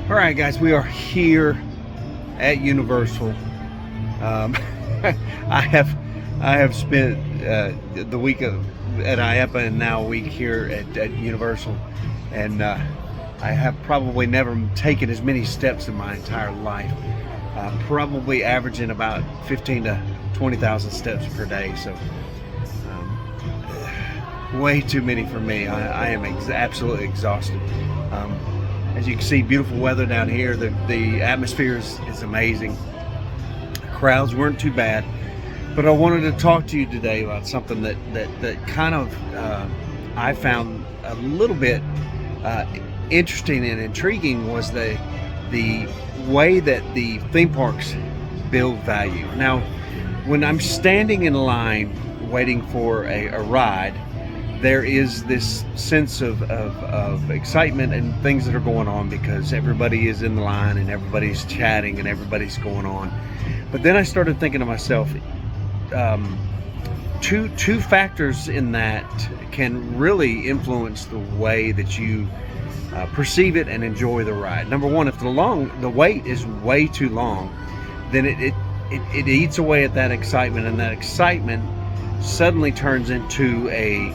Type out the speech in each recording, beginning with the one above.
All right, guys, we are here at Universal. I have spent the week at IEPA and now a week here at Universal, and I have probably never taken as many steps in my entire life. Probably averaging about 15 to 20,000 steps per day. So way too many for me. I am absolutely exhausted. As you can see, beautiful weather down here. The atmosphere is amazing. Crowds weren't too bad, but I wanted to talk to you today about something that kind of I found a little bit interesting and intriguing, was the way that the theme parks build value. Now, when I'm standing in line waiting for a ride, there is this sense of excitement and things that are going on because everybody is in the line and everybody's chatting and everybody's going on. But then I started thinking to myself, two factors in that can really influence the way that you perceive it and enjoy the ride. Number one, if the wait is way too long, then it eats away at that excitement, and that excitement suddenly turns into an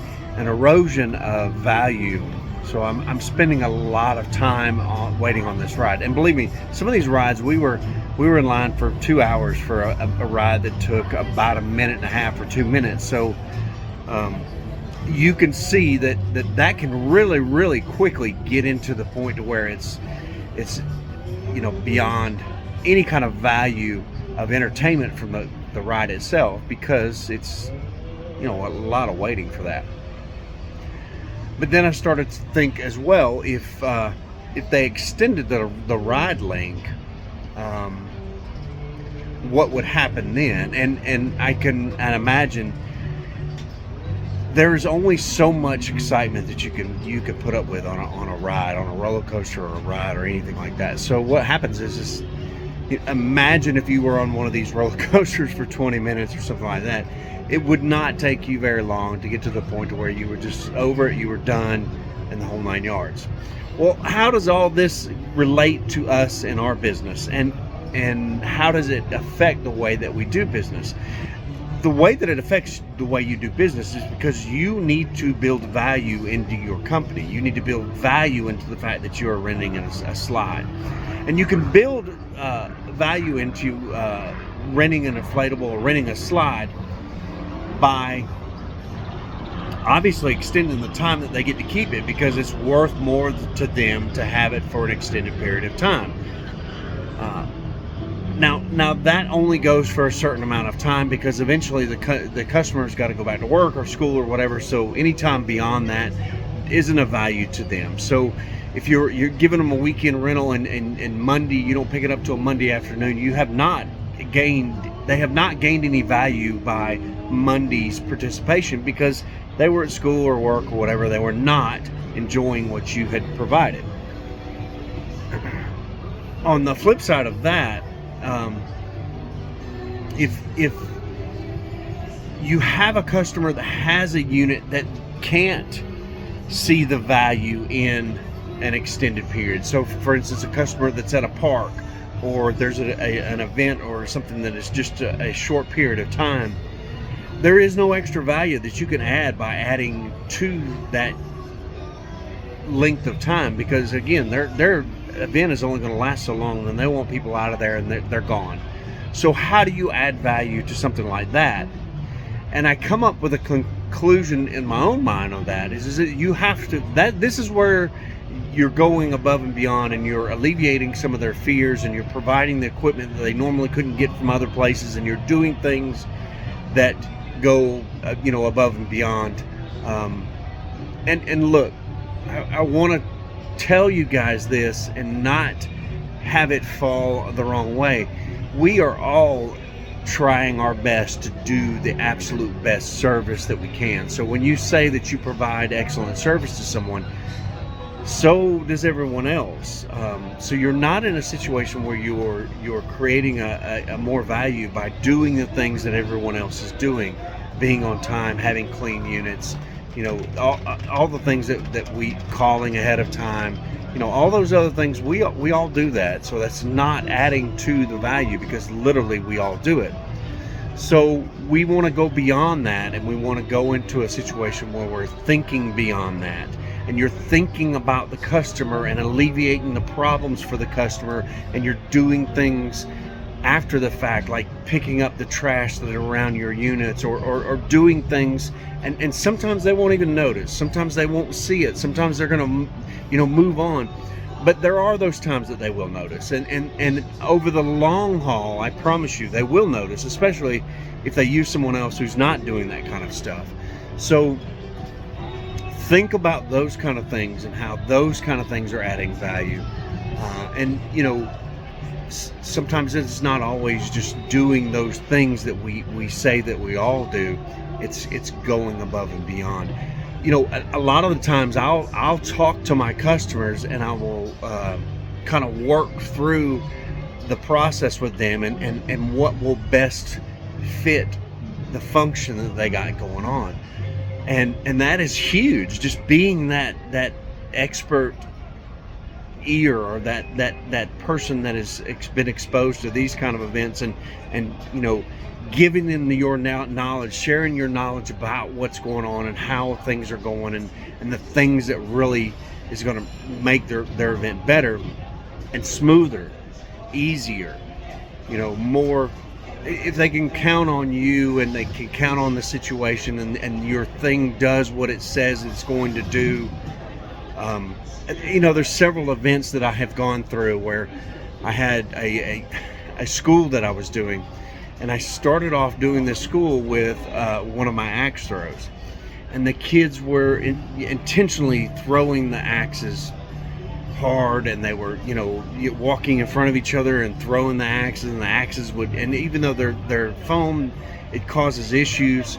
erosion of value. So I'm spending a lot of time waiting on this ride, and believe me, some of these rides we were in line for 2 hours for a ride that took about a minute and a half or 2 minutes. So you can see that can really quickly get into the point to where it's beyond any kind of value of entertainment from the ride itself, because it's a lot of waiting for that. But then I started to think as well, if they extended the ride length, what would happen then? And I can imagine there's only so much excitement that you can put up with on a ride, on a roller coaster or a ride or anything like that. So what happens is imagine if you were on one of these roller coasters for 20 minutes or something like that. It would not take you very long to get to the point to where you were just over it, you were done, and the whole 9 yards. Well, how does all this relate to us in our business, and how does it affect the way that we do business? The way that it affects the way you do business is because you need to build value into your company. You need to build value into the fact that you are renting a slide. And you can build value into renting an inflatable or renting a slide by obviously extending the time that they get to keep it, because it's worth more to them to have it for an extended period of time. Now that only goes for a certain amount of time, because eventually the customer's got to go back to work or school or whatever. So any time beyond that isn't of value to them. So if you're giving them a weekend rental and Monday, you don't pick it up till Monday afternoon, they have not gained any value by Monday's participation, because they were at school or work or whatever. They were not enjoying what you had provided. On the flip side of that, if you have a customer that has a unit that can't see the value in an extended period, so for instance, a customer that's at a park, or there's an event or something that is just a short period of time, there is no extra value that you can add by adding to that length of time, because again, their event is only going to last so long, and they want people out of there and they're gone. So how do you add value to something like that? And I come up with a conclusion in my own mind on that is that you have to, this is where you're going above and beyond, and you're alleviating some of their fears, and you're providing the equipment that they normally couldn't get from other places, and you're doing things that go above and beyond. And look, I want to tell you guys this and not have it fall the wrong way. We are all trying our best to do the absolute best service that we can. So when you say that you provide excellent service to someone, so does everyone else. So you're not in a situation where you're creating a more value by doing the things that everyone else is doing, being on time, having clean units, all the things that we calling ahead of time, all those other things, we all do that. So that's not adding to the value, because literally we all do it. So we want to go beyond that, and we want to go into a situation where we're thinking beyond that, and you're thinking about the customer and alleviating the problems for the customer, and you're doing things after the fact, like picking up the trash that are around your units, or doing things, and sometimes they won't even notice, sometimes they won't see it, sometimes they're going to move on. But there are those times that they will notice, and over the long haul, I promise you, they will notice, especially if they use someone else who's not doing that kind of stuff. So think about those kind of things and how those kind of things are adding value. And sometimes it's not always just doing those things that we say that we all do. It's going above and beyond. A lot of the times I'll talk to my customers, and I will kind of work through the process with them, and what will best fit the function that they got going on. And that is huge, just being that expert ear, or that person that has been exposed to these kind of events, and giving them your knowledge, sharing your knowledge about what's going on and how things are going, and the things that really is going to make their event better and smoother, easier, more, if they can count on you and they can count on the situation, and your thing does what it says it's going to do. There's several events that I have gone through where I had a school that I was doing, and I started off doing this school with one of my axe throws, and the kids were intentionally throwing the axes hard, and they were walking in front of each other and throwing the axes, and the axes and even though they're foam, it causes issues.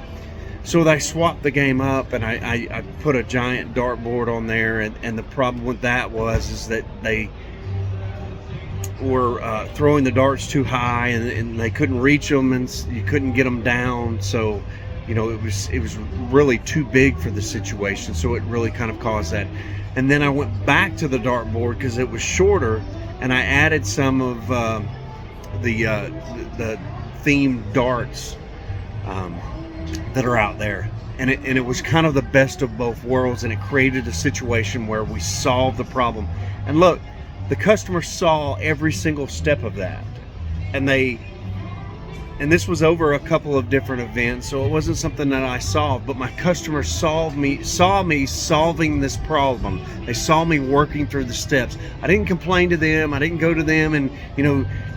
So I swapped the game up, and I put a giant dartboard on there, and the problem with that is that they were throwing the darts too high, and they couldn't reach them, and you couldn't get them down. So it was really too big for the situation, so it really kind of caused that. And then I went back to the dartboard because it was shorter, and I added some of the themed darts that are out there, and it was kind of the best of both worlds, and it created a situation where we solved the problem. And look, the customer saw every single step of that, and this was over a couple of different events, so it wasn't something that I solved, but my customer saw me solving this problem. They saw me working through the steps. I didn't complain to them. I didn't go to them and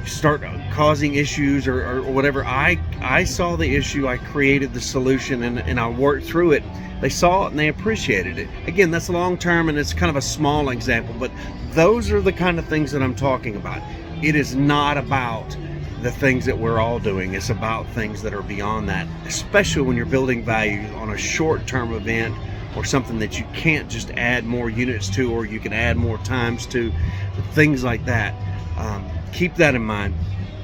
start causing issues or whatever. I saw the issue, I created the solution, and I worked through it. They saw it and they appreciated it. Again, that's long term, and it's kind of a small example, but those are the kind of things that I'm talking about. It is not about the things that we're all doing. It's about things that are beyond that, especially when you're building value on a short-term event, or something that you can't just add more units to, or you can add more times to, things like that. Keep that in mind.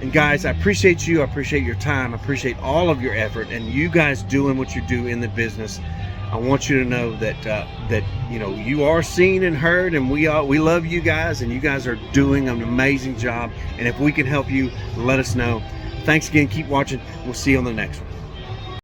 And guys, I appreciate you. I appreciate your time. I appreciate all of your effort, and you guys doing what you do in the business. I want you to know that you are seen and heard, and we love you guys, and you guys are doing an amazing job. And if we can help you, let us know. Thanks again. Keep watching. We'll see you on the next one.